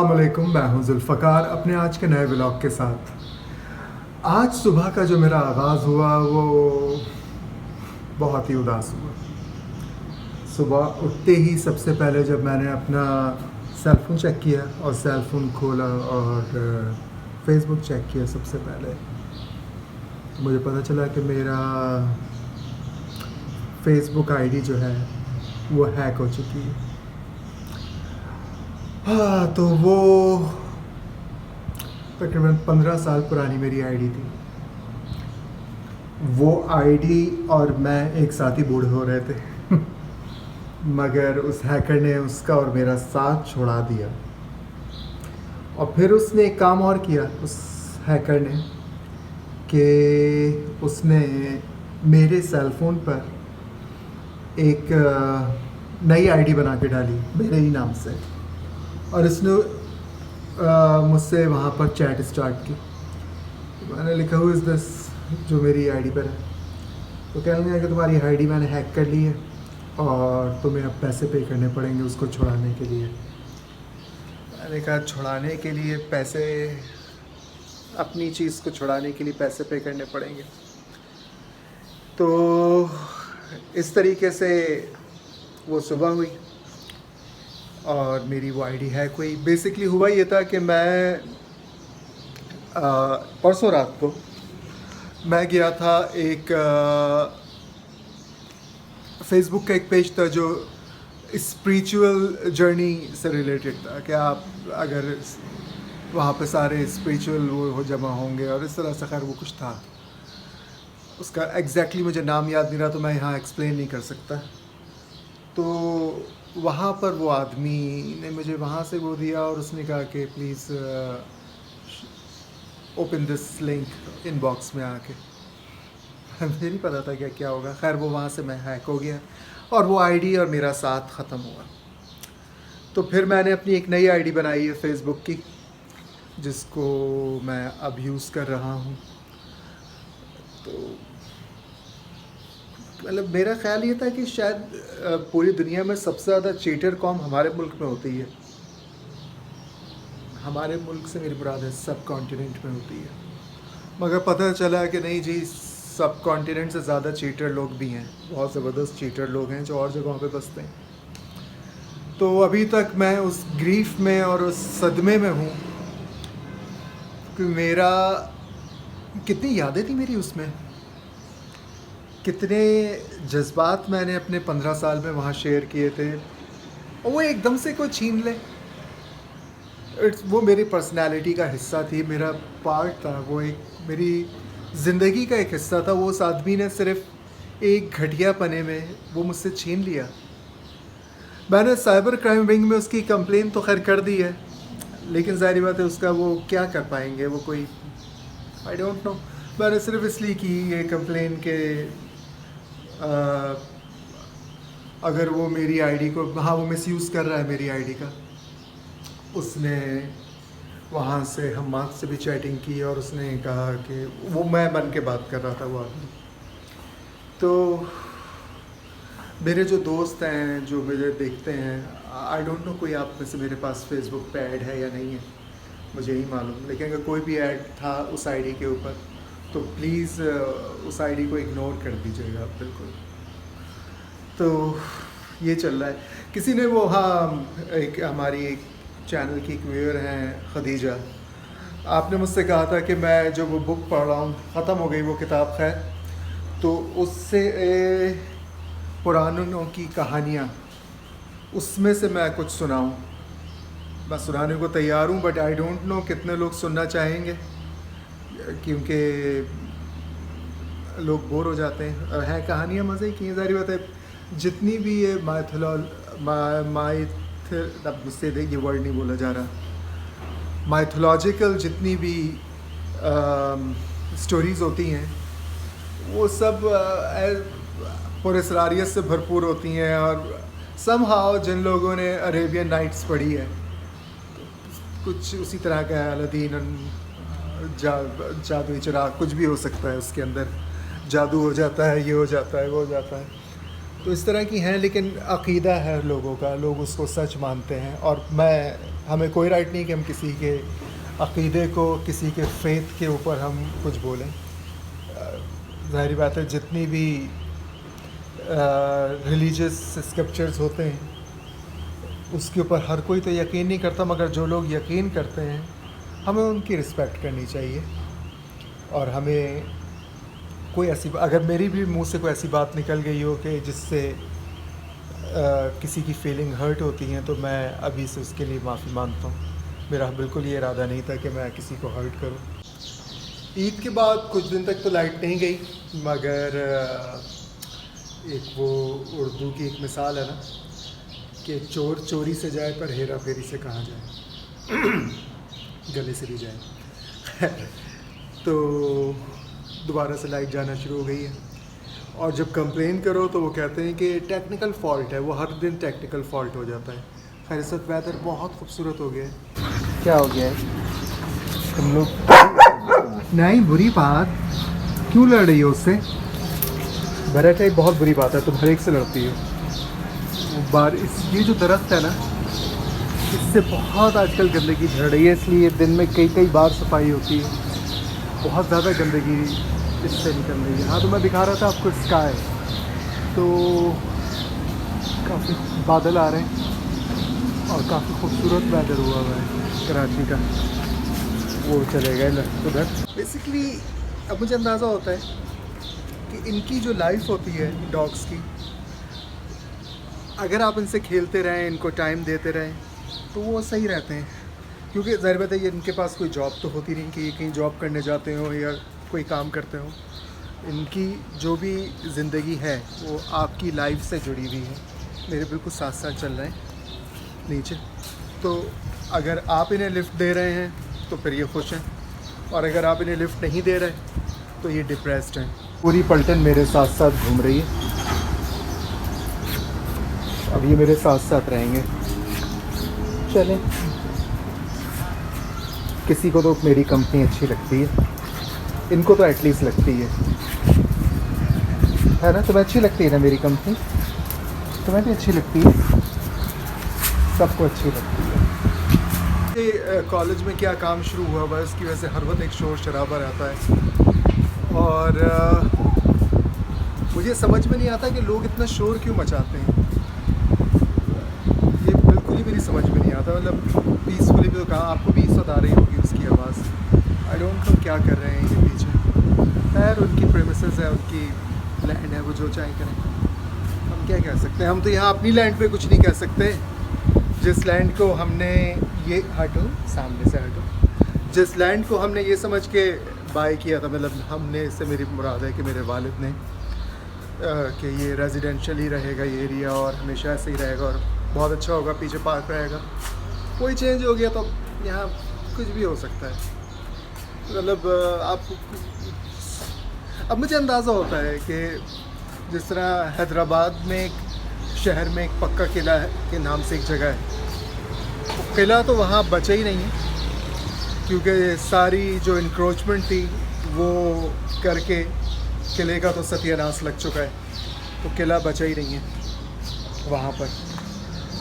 अस्सलामुअलैकुम, मैं हूं ज़ुल्फ़कार अपने आज के नए व्लॉग के साथ। आज सुबह का जो मेरा आगाज़ हुआ वो बहुत ही उदास हुआ। सुबह उठते ही सबसे पहले जब मैंने अपना सेल फ़ोन चेक किया और सेल फ़ोन खोला और फ़ेसबुक चेक किया सबसे पहले, तो मुझे पता चला कि मेरा फ़ेसबुक आईडी जो है वो हैक हो चुकी है। हाँ, तो वो तकरीबन 15 साल पुरानी मेरी आईडी थी। वो आईडी और मैं एक साथ ही बूढ़े हो रहे थे मगर उस हैकर ने उसका और मेरा साथ छुड़ा दिया। और फिर उसने एक काम और किया, उस हैकर ने, कि उसने मेरे सेल फ़ोन पर एक नई आईडी बना के डाली मेरे ही नाम से, और इसने मुझसे वहाँ पर चैट स्टार्ट की। मैंने लिखा हु इज़ दिस, जो मेरी आईडी पर है। तो कहने लगा कि तुम्हारी आईडी मैंने हैक कर ली है और तुम्हें अब पैसे पे करने पड़ेंगे उसको छुड़ाने के लिए। मैंने कहा छुड़ाने के लिए पैसे, अपनी चीज़ को छुड़ाने के लिए पैसे पे करने पड़ेंगे? तो इस तरीके से वो सुबह हुई और मेरी वो आईडी हैक हुई। बेसिकली हुआ ये था कि मैं परसों रात को मैं गया था, एक फ़ेसबुक का एक पेज था जो स्पिरिचुअल जर्नी से रिलेटेड था, कि आप अगर वहाँ पे सारे स्पिरिचुअल वो हो जमा होंगे और इस तरह से। खैर वो कुछ था, उसका एग्जैक्टली मुझे नाम याद नहीं रहा, तो मैं यहाँ एक्सप्लेन नहीं कर सकता। तो वहाँ पर वो आदमी ने मुझे वहाँ से वो दिया और उसने कहा कि please open this link inbox में आके। मुझे नहीं पता था क्या क्या होगा। खैर वो वहाँ से मैं हैक हो गया और वो आईडी और मेरा साथ ख़त्म हुआ। तो फिर मैंने अपनी एक नई आईडी बनाई है फ़ेसबुक की, जिसको मैं अब यूज़ कर रहा हूँ। तो मतलब मेरा ख़्याल ये था कि शायद पूरी दुनिया में सबसे ज़्यादा चीटर कौम हमारे मुल्क में होती है। हमारे मुल्क से मेरी मुराद है सब कॉन्टिनेंट में होती है, मगर पता चला कि नहीं जी, सब कॉन्टिनेंट से ज़्यादा चीटर लोग भी हैं। बहुत ज़बरदस्त चीटर लोग हैं जो और जगहों पे बसते हैं। तो अभी तक मैं उस ग्रीफ में और उस सदमे में हूँ कि मेरा कितनी यादें थी मेरी उसमें, कितने जज्बात मैंने अपने 15 साल में वहाँ शेयर किए थे, और वो एकदम से कोई छीन ले। वो मेरी पर्सनैलिटी का हिस्सा थी, मेरा पार्ट था, वो एक मेरी ज़िंदगी का एक हिस्सा था। वो उस आदमी ने सिर्फ एक घटिया पने में वो मुझसे छीन लिया। मैंने साइबर क्राइम विंग में उसकी कंप्लेन तो खैर कर दी है, लेकिन ज़ाहिर बात है उसका वो क्या कर पाएंगे, वो कोई आई डोंट नो। मैंने सिर्फ इसलिए की ये कंप्लेन के अगर वो मेरी आईडी को, हाँ, वो मिसयूज़ कर रहा है मेरी आईडी का। उसने वहाँ से हम्माद से भी चैटिंग की और उसने कहा कि वो मैं बन के बात कर रहा था वो आदमी। तो मेरे जो दोस्त हैं जो मुझे देखते हैं, आई डोंट नो कोई आप में से मेरे पास फ़ेसबुक पे ऐड है या नहीं है, मुझे ही मालूम। लेकिन अगर कोई भी ऐड था उस आईडी के ऊपर तो प्लीज़ उस आईडी को इग्नोर कर दीजिएगा आप, बिल्कुल। तो ये चल रहा है। किसी ने वो, हाँ, एक हमारी एक चैनल की एक व्यूअर हैं खदीजा, आपने मुझसे कहा था कि मैं जो वो बुक पढ़ रहा हूँ, ख़त्म हो गई वो किताब, खैर, तो उससे पुरानों की कहानियाँ, उसमें से मैं कुछ सुनाऊँ। मैं सुनाने को तैयार हूँ, बट आई डोंट नो कितने लोग सुनना चाहेंगे, क्योंकि लोग बोर हो जाते हैं। हैं कहानियाँ मज़े की, ज़ाहिर बात है। जितनी भी ये अब मुझसे ये वर्ड नहीं बोला जा रहा, माइथोलॉजिकल जितनी भी स्टोरीज़ होती हैं, वो सब पुरस्कारियत से भरपूर होती हैं। और समहाउ जिन लोगों ने अरेबियन नाइट्स पढ़ी है, कुछ उसी तरह का है। अलादीन, जादुई चिराग, कुछ भी हो सकता है उसके अंदर, जादू हो जाता है, ये हो जाता है, वो हो जाता है। तो इस तरह की हैं, लेकिन अक़ीदा है लोगों का, लोग उसको सच मानते हैं। और मैं हमें कोई राइट नहीं कि हम किसी के अक़ीदे को, किसी के फ़ेथ के ऊपर हम कुछ बोलें। ज़ाहिर बात है जितनी भी रिलीजियस स्क्रिप्चर्स होते हैं उसके ऊपर हर कोई तो यकीन नहीं करता, मगर जो लोग यकीन करते हैं हमें उनकी रिस्पेक्ट करनी चाहिए। और हमें कोई ऐसी, अगर मेरी भी मुंह से कोई ऐसी बात निकल गई हो कि जिससे किसी की फीलिंग हर्ट होती हैं, तो मैं अभी से उसके लिए माफ़ी मांगता हूँ। मेरा बिल्कुल ये इरादा नहीं था कि मैं किसी को हर्ट करूँ। ईद के बाद कुछ दिन तक तो लाइट नहीं गई, मगर एक वो उर्दू की एक मिसाल है ना कि चोर चोरी से जाए पर हेरा फेरी से कहाँ जाए, गले से भी जाए। तो दोबारा से लाइट जाना शुरू हो गई है, और जब कंप्लेन करो तो वो कहते हैं कि टेक्निकल फॉल्ट है। वो हर दिन टेक्निकल फॉल्ट हो जाता है। खैर इस वक्त वेदर बहुत खूबसूरत हो गया है। क्या हो गया है? तुम लोग नहीं, बुरी बात क्यों लड़ रही हो उससे? भरत है, बहुत बुरी बात है, तुम हर एक से लड़ती हो। ये जो दरख्त है ना, इससे बहुत आजकल गंदगी झड़ रही है, इसलिए दिन में कई बार सफाई होती है। बहुत ज़्यादा गंदगी इससे निकल रही है। हाँ, तो मैं दिखा रहा था आपको स्काई, तो काफ़ी बादल आ रहे हैं और काफ़ी खूबसूरत वेदर हुआ है कराची का। वो चले गए उधर। बेसिकली अब मुझे अंदाज़ा होता है कि इनकी जो लाइफ होती है डॉग्स की, अगर आप इनसे खेलते रहें, इनको टाइम देते रहें, तो वो सही रहते हैं। क्योंकि ज़ाहिर बात है ये इनके पास कोई जॉब तो होती नहीं कि ये कहीं जॉब करने जाते हो या कोई काम करते हो। इनकी जो भी ज़िंदगी है वो आपकी लाइफ से जुड़ी हुई है। मेरे बिल्कुल साथ साथ चल रहे हैं नीचे। तो अगर आप इन्हें लिफ्ट दे रहे हैं तो फिर ये खुश हैं, और अगर आप इन्हें लिफ्ट नहीं दे रहे तो ये डिप्रेस्ड हैं। पूरी पलटन मेरे साथ साथ घूम रही है। अब ये मेरे साथ साथ रहेंगे। चलें, किसी को तो मेरी कंपनी अच्छी लगती है, इनको तो एटलीस्ट लगती है ना? तुम्हें अच्छी लगती है ना मेरी कंपनी? तुम्हें भी अच्छी लगती है, सबको अच्छी लगती है। कॉलेज में क्या काम शुरू हुआ हुआ है, उसकी वजह से हर वक्त एक शोर शराबा रहता है, और मुझे समझ में नहीं आता कि लोग इतना शोर क्यों मचाते हैं। ये बिल्कुल ही मेरी समझ में नहीं आता। मतलब पीसफुली भी तो कहा, आपको भी इस वक्त आ रही होगी उसकी आवाज़। आई डोंट नो क्या कर रहे हैं ये पीछे। खैर उनकी प्रेमिसेस है, उनकी लैंड है, वो जो चाहे करें। हम क्या कह सकते हैं? हम तो यहाँ अपनी लैंड पे कुछ नहीं कह सकते। जिस लैंड को हमने ये हटो, सामने से हटो, जिस लैंड को हमने ये समझ के बाय किया था, मतलब हमने, इससे मेरी मुराद है कि मेरे वालिद ने, कि ये रेजिडेंशियल ही रहेगा ये एरिया और हमेशा ऐसे ही रहेगा और बहुत अच्छा होगा, पीछे पार्क रहेगा। कोई चेंज हो गया तो यहाँ कुछ भी हो सकता है। मतलब आप, अब मुझे अंदाज़ा होता है कि जिस तरह हैदराबाद में एक शहर में एक पक्का किला है के नाम से एक जगह है, वो किला तो वहाँ बचा ही नहीं है, क्योंकि सारी जो इंक्रोचमेंट थी वो करके किले का तो सत्यानाश लग चुका है, तो किला बचा ही नहीं है वहाँ पर।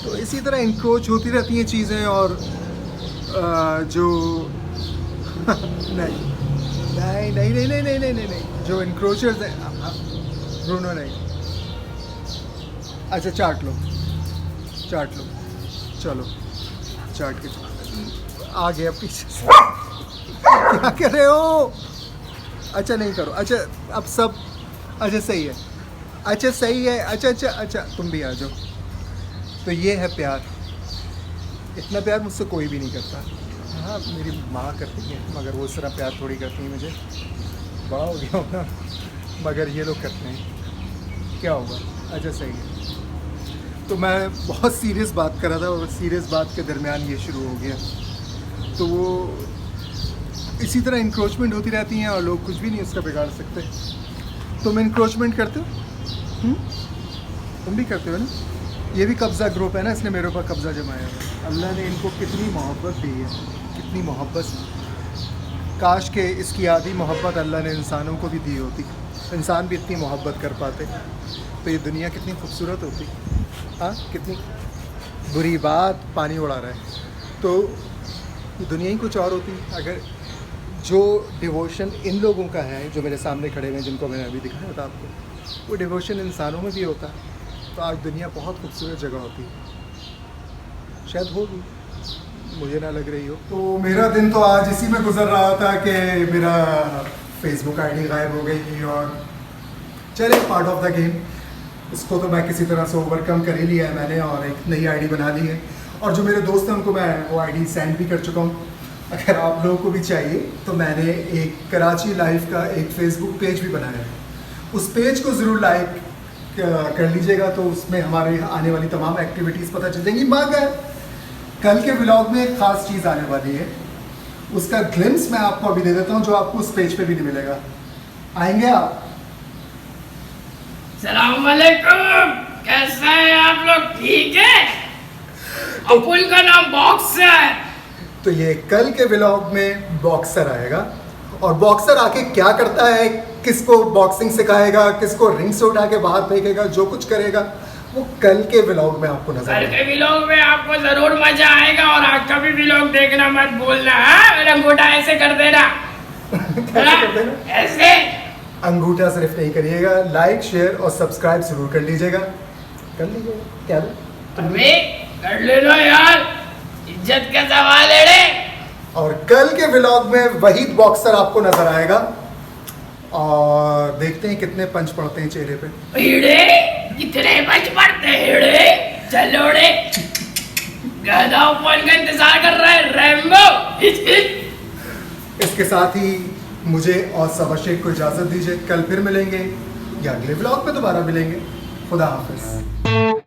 तो इसी तरह इंक्रोच होती रहती हैं चीज़ें, और जो नहीं नहीं नहीं नहीं नहीं नहीं नहीं नहीं नहीं जो इंक्रोचर्स हैं, ब्रूनो नहीं। अच्छा चाट लो, चाट लो, चलो चाट के आ गया पीछे से। क्या कर रहे हो? अच्छा नहीं करो। अच्छा अब सब, अच्छा सही है, अच्छा सही है, अच्छा अच्छा अच्छा तुम भी आ जाओ। तो ये है प्यार। इतना प्यार मुझसे कोई भी नहीं करता। हाँ मेरी माँ करती है, मगर वो इस तरह प्यार थोड़ी करती है मुझे। बड़ा हो गया होगा, मगर ये लोग करते हैं। क्या होगा? अच्छा सही है। तो मैं बहुत सीरियस बात कर रहा था, और सीरियस बात के दरमियान ये शुरू हो गया। तो वो इसी तरह इंक्रोचमेंट होती रहती हैं और लोग कुछ भी नहीं उसका बिगाड़ सकते। तुम इंक्रोचमेंट करते हो? तुम भी करते हो ना? ये भी कब्ज़ा ग्रुप है ना, इसने मेरे ऊपर कब्ज़ा जमाया है। अल्लाह ने इनको कितनी मोहब्बत दी है, कितनी मोहब्बत। काश के इसकी आधी मोहब्बत अल्लाह ने इंसानों को भी दी होती, इंसान भी इतनी मोहब्बत कर पाते, तो ये दुनिया कितनी खूबसूरत होती। हाँ कितनी बुरी बात, पानी उड़ा रहा है। तो दुनिया ही कुछ और होती अगर जो डिवोशन इन लोगों का है जो मेरे सामने खड़े हुए हैं, जिनको मैंने अभी दिखाया था आपको, वो डिवोशन इंसानों में भी होता तो आज दुनिया बहुत खूबसूरत जगह होती। शायद होगी, मुझे ना लग रही हो। तो मेरा दिन तो आज इसी में गुजर रहा था कि मेरा फेसबुक आईडी गायब हो गई, और चले पार्ट ऑफ द गेम, इसको तो मैं किसी तरह से ओवरकम कर ही लिया है मैंने, और एक नई आईडी बना ली है, और जो मेरे दोस्त हैं उनको मैं वो आईडी सेंड भी कर चुका हूँ। अगर आप लोगों को भी चाहिए तो मैंने एक कराची लाइफ का एक फेसबुक पेज भी बनाया है, उस पेज को ज़रूर लाइक कर लीजिएगा, तो उसमें हमारे आने वाली तमाम एक्टिविटीज़ पता चल जाएंगी। मगर कल के व्लॉग में एक ख़ास चीज़ आने वाली है, उसका ग्लिम्स मैं आपको अभी दे देता हूँ, जो आपको उस पेज पे भी नहीं मिलेगा। आएंगे आप? सलाम वालेकुम, कैसे हैं आप लोग? ठीक है। अपुल का नाम बॉक्सर। तो ये कल के व्लॉग में बॉक्सर आएगा, और बॉक्सर आके क्या करता है, किसको बॉक्सिंग सिखाएगा, किसको रिंग से उठा के बाहर फेंकेगा, जो कुछ करेगा वो कल के व्लॉग में आपको नजर कल के व्लॉग में आपको जरूर मजा आएगा, और आज का भी व्लॉग देखना मत भूलना। हाँ, मेरा अंगूठा ऐसे कर देना। कैसे कर देना? ऐसे अंगूठा सिर्फ नहीं करिएगा, लाइक शेयर और सब्सक्राइब जरूर कर लीजिएगा। कर लीजिएगा क्या अबे कर लेना यार, इज्जत का सवाल है रे। और कल के व्लॉग में वहीद बॉक्सर आपको नजर आएगा, और देखते हैं कितने पंच पड़ते हैं चेहरे पे। हीड़े कितने पंच पड़ते हैं रे? चलो रे, गधा फोन का इंतजार कर रहा है रैम्बो। इसके साथ ही मुझे और सबा शेख को इजाज़त दीजिए, कल फिर मिलेंगे या अगले व्लॉग में दोबारा मिलेंगे। खुदा हाफिज़।